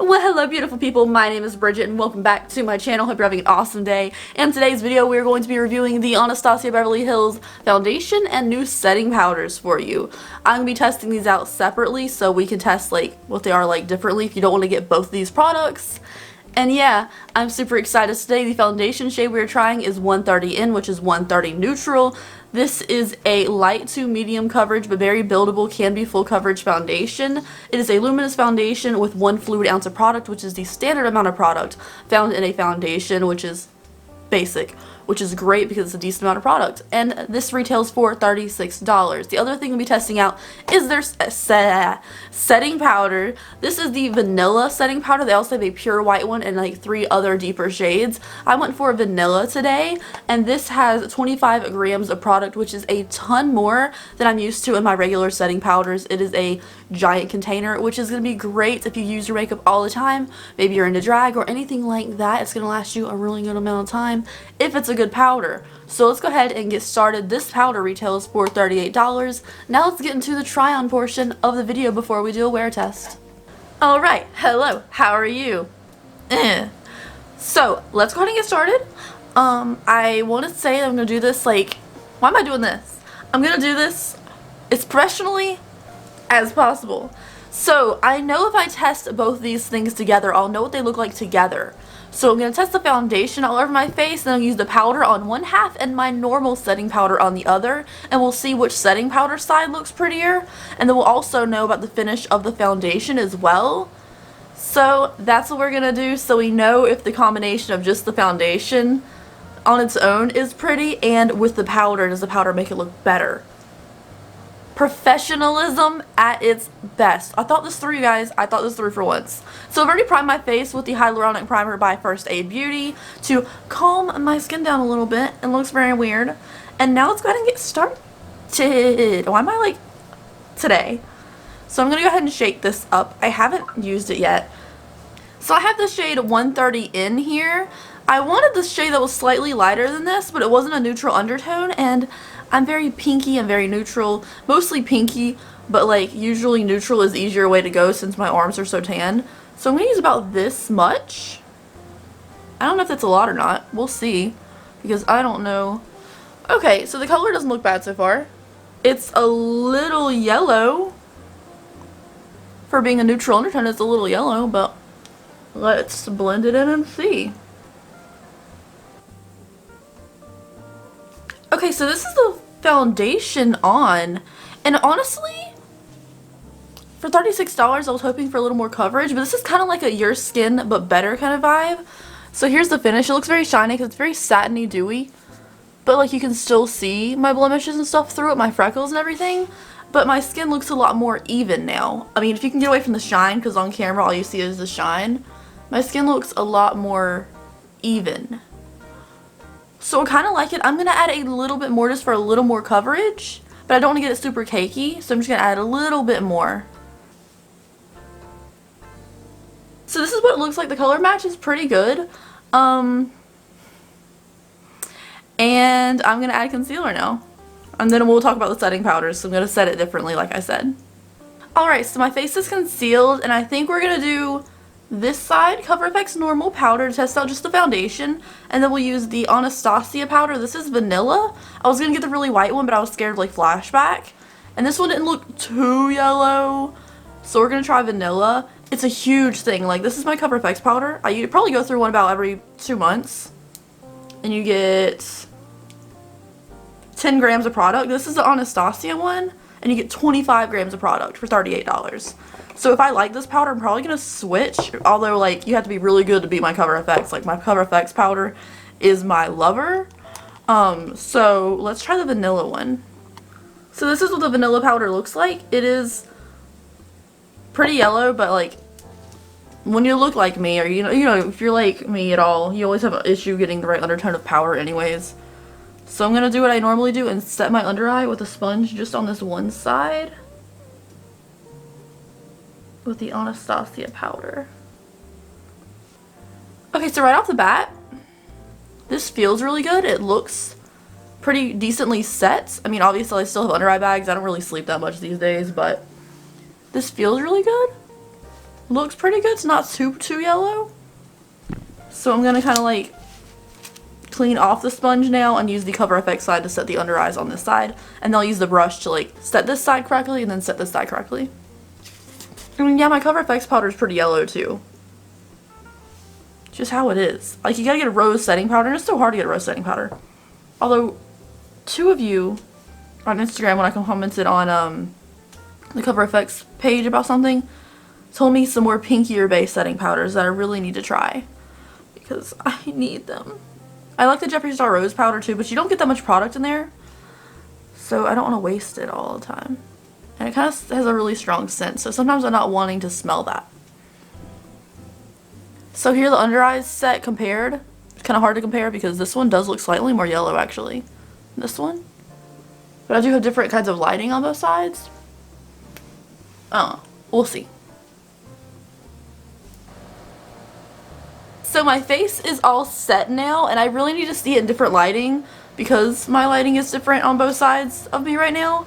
Well, hello beautiful people, my name is Bridget and welcome back to my channel. Hope you're having an awesome day. In today's video we are going to be reviewing the Anastasia Beverly Hills foundation and new setting powders for you. I'm going to be testing these out separately so we can test like what they are like differently if you don't want to get both of these products. And yeah, I'm super excited today. The foundation shade we are trying is 130 in, which is 130 neutral. This is a light to medium coverage but very buildable, can be full coverage foundation. It is a luminous foundation with 1 fluid ounce of product, which is the standard amount of product found in a foundation, which is basic, which is great because it's a decent amount of product. And this retails for $36. The other thing we'll be testing out is their setting powder. This is the vanilla setting powder. They also have a pure white one and like 3 other deeper shades. I went for vanilla today, and this has 25 grams of product, which is a ton more than I'm used to in my regular setting powders. It is a giant container, which is going to be great if you use your makeup all the time. Maybe you're into drag or anything like that. It's going to last you a really good amount of time if it's a good powder. So let's go ahead and get started. This powder retails for $38. Now let's get into the try on portion of the video before we do a wear test. Alright, hello, how are you? So let's go ahead and get started. I want to say I'm going to do this like, why am I doing this? I'm going to do this as professionally as possible. So I know if I test both these things together, I'll know what they look like together. So I'm going to test the foundation all over my face, then I'll use the powder on one half and my normal setting powder on the other, and we'll see which setting powder side looks prettier, and then we'll also know about the finish of the foundation as well. So that's what we're going to do, so we know if the combination of just the foundation on its own is pretty, and with the powder, does the powder make it look better. Professionalism at its best. I thought this through, you guys. I thought this through for once. So I've already primed my face with the hyaluronic primer by First Aid Beauty to calm my skin down a little bit. It looks very weird. And now let's go ahead and get started. Why am I like today? So I'm going to go ahead and shake this up. I haven't used it yet. So I have the shade 130 in here. I wanted this shade that was slightly lighter than this, but it wasn't a neutral undertone, and I'm very pinky and very neutral, mostly pinky, but like usually neutral is easier way to go since my arms are so tan. So I'm going to use about this much. I don't know if that's a lot or not. We'll see, because I don't know. Okay, so the color doesn't look bad so far. It's a little yellow. For being a neutral undertone, it's a little yellow, but let's blend it in and see. Okay, so this is the foundation on, and honestly, for $36 I was hoping for a little more coverage, but this is kind of like a your skin but better kind of vibe. So here's the finish. It looks very shiny because it's very satiny, dewy, but like you can still see my blemishes and stuff through it, my freckles and everything, but my skin looks a lot more even now. I mean, if you can get away from the shine, because on camera all you see is the shine, my skin looks a lot more even. So I kind of like it. I'm going to add a little bit more just for a little more coverage, but I don't want to get it super cakey, so I'm just going to add a little bit more. So this is what it looks like. The color match is pretty good. And I'm going to add concealer now. And then we'll talk about the setting powders, so I'm going to set it differently like I said. Alright, so my face is concealed, and I think we're going to do this side, Cover FX normal powder, to test out just the foundation, and then we'll use the Anastasia powder. This is vanilla. I was going to get the really white one, but I was scared of like flashback. And this one didn't look too yellow, so we're going to try vanilla. It's a huge thing. Like, this is my Cover FX powder. You probably go through one about every 2 months, and you get 10 grams of product. This is the Anastasia one, and you get 25 grams of product for $38. So if I like this powder, I'm probably going to switch, although like you have to be really good to beat my Cover FX. Like my Cover FX powder is my lover. So let's try the vanilla one. So this is what the vanilla powder looks like. It is pretty yellow, but like when you look like me, or you know if you're like me at all, you always have an issue getting the right undertone of powder anyways. So I'm going to do what I normally do and set my under eye with a sponge just on this one side with the Anastasia powder. Okay, so right off the bat, this feels really good. It looks pretty decently set. I mean, obviously I still have under eye bags. I don't really sleep that much these days, but this feels really good. looks pretty good. It's not too yellow. So I'm gonna kind of like clean off the sponge now and use the KoFi side to set the under eyes on this side, and then I'll use the brush to like set this side correctly and then set this side correctly. I mean, yeah, my KoFi powder is pretty yellow too. Just how it is. Like, you gotta get a rose setting powder, and it's so hard to get a rose setting powder. Although, 2 of you on Instagram, when I commented on the KoFi page about something, told me some more pinkier base setting powders that I really need to try, because I need them. I like the Jeffree Star Rose powder too, but you don't get that much product in there, so I don't want to waste it all the time. And it kind of has a really strong scent, so sometimes I'm not wanting to smell that. So here the under eyes set compared. It's kind of hard to compare because this one does look slightly more yellow actually than this one. But I do have different kinds of lighting on both sides. We'll see. So my face is all set now, and I really need to see it in different lighting because my lighting is different on both sides of me right now.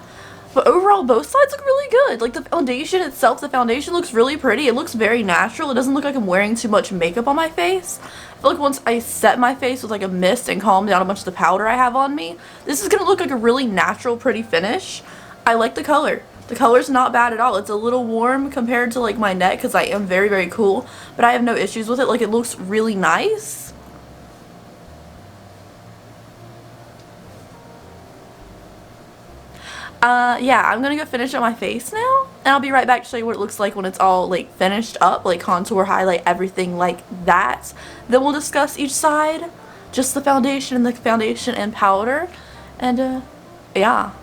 But overall, both sides look really good. Like, the foundation itself, the foundation looks really pretty. It looks very natural. It doesn't look like I'm wearing too much makeup on my face. I feel like once I set my face with like a mist and calm down a bunch of the powder I have on me, this is going to look like a really natural, pretty finish. I like the color. The color's not bad at all. It's a little warm compared to like my neck because I am very, very cool. But I have no issues with it. Like, it looks really nice. Yeah, I'm gonna go finish up my face now, and I'll be right back to show you what it looks like when it's all like finished up, like contour, highlight, everything like that. Then we'll discuss each side, just the foundation and powder, and yeah,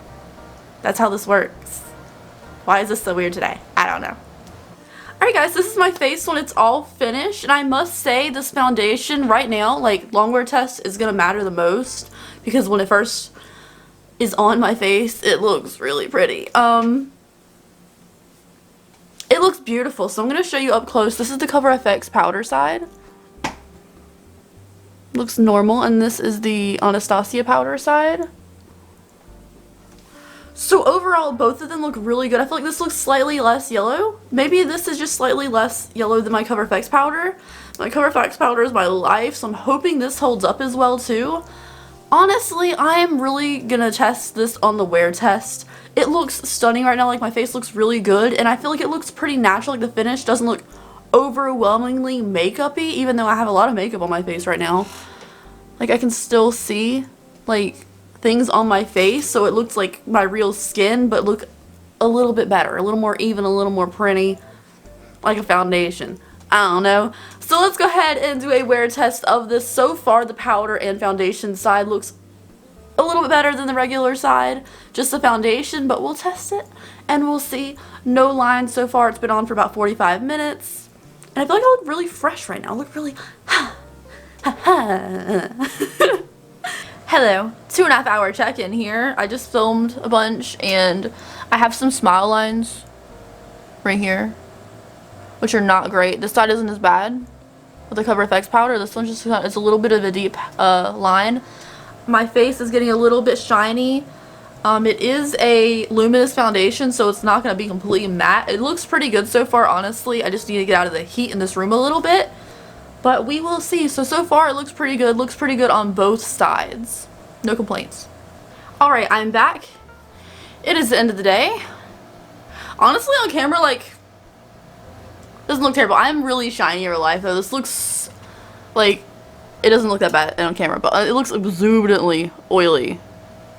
that's how this works. Why is this so weird today? I don't know. Alright guys, this is my face when it's all finished, and I must say this foundation right now, like long wear test, is gonna matter the most, because when it first is on my face, it looks really pretty. It looks beautiful, so I'm going to show you up close. This is the KoFi powder side. Looks normal, and this is the Anastasia powder side. So overall, both of them look really good. I feel like this looks slightly less yellow. Maybe this is just slightly less yellow than my KoFi powder. My KoFi powder is my life, so I'm hoping this holds up as well too. Honestly, I am really gonna test this on the wear test. It looks stunning right now, like my face looks really good, and I feel like it looks pretty natural, like the finish doesn't look overwhelmingly makeup-y, even though I have a lot of makeup on my face right now. Like, I can still see, like, things on my face, so it looks like my real skin, but look a little bit better, a little more even, a little more pretty, like a foundation. I don't know. So let's go ahead and do a wear test of this. So far, the powder and foundation side looks a little bit better than the regular side. Just the foundation, but we'll test it and we'll see. No lines so far. It's been on for about 45 minutes. And I feel like I look really fresh right now. I look really... Hello. 2.5 hour check-in here. I just filmed a bunch and I have some smile lines right here, which are not great. This side isn't as bad with the KoFi powder. This one's just, it's a little bit of a deep line. My face is getting a little bit shiny. It is a luminous foundation, so it's not going to be completely matte. It looks pretty good so far, honestly. I just need to get out of the heat in this room a little bit. But we will see. So far it looks pretty good. Looks pretty good on both sides. No complaints. Alright, I'm back. It is the end of the day. Honestly, on camera, like, doesn't look terrible. I'm really shiny in real life though. This looks like it doesn't look that bad on camera, but it looks exuberantly oily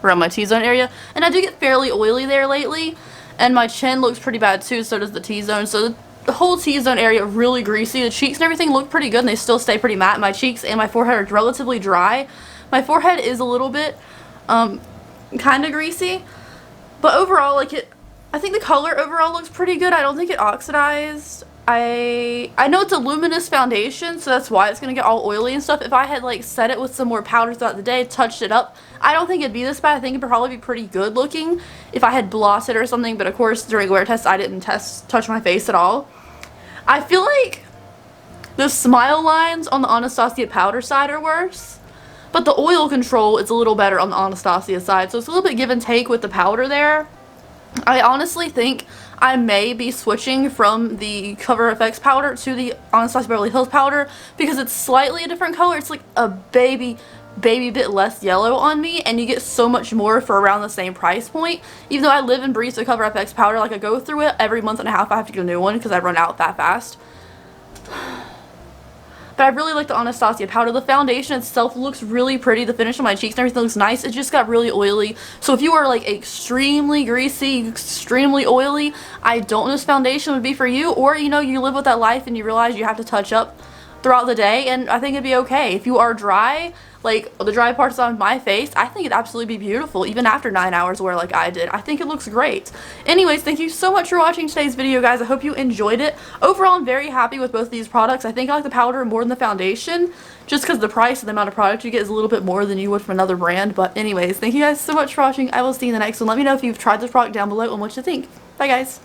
around my T-zone area. And I do get fairly oily there lately. And my chin looks pretty bad too, so does the T-zone. So the whole T-zone area really greasy. The cheeks and everything look pretty good and they still stay pretty matte. My cheeks and my forehead are relatively dry. My forehead is a little bit kind of greasy. But overall, like, I think the color overall looks pretty good. I don't think it oxidized. I know it's a luminous foundation, so that's why it's going to get all oily and stuff. If I had, like, set it with some more powder throughout the day, touched it up, I don't think it'd be this bad. I think it'd probably be pretty good looking if I had glossed it or something, but of course, during wear test, I didn't touch my face at all. I feel like the smile lines on the Anastasia powder side are worse, but the oil control is a little better on the Anastasia side, so it's a little bit give and take with the powder there. I honestly think I may be switching from the Cover FX powder to the Anastasia Beverly Hills powder because it's slightly a different color. It's like a baby bit less yellow on me, and you get so much more for around the same price point. Even though I live and breathe the Cover FX powder, like I go through it every month and a half. I have to get a new one because I run out that fast. But I really like the Anastasia powder. The foundation itself looks really pretty. The finish on my cheeks and everything looks nice. It just got really oily. So if you are like extremely greasy, extremely oily, I don't know this foundation would be for you. Or, you know, you live with that life and you realize you have to touch up throughout the day, and I think it'd be okay. If you are dry, like the dry parts on my face, I think it'd absolutely be beautiful even after 9 hours wear like I did. I think it looks great. Anyways, thank you so much for watching today's video, guys. I hope you enjoyed it. Overall, I'm very happy with both of these products. I think I like the powder more than the foundation just because the price and the amount of product you get is a little bit more than you would from another brand. But anyways, thank you guys so much for watching. I will see you in the next one. Let me know if you've tried this product down below and what you think. Bye, guys.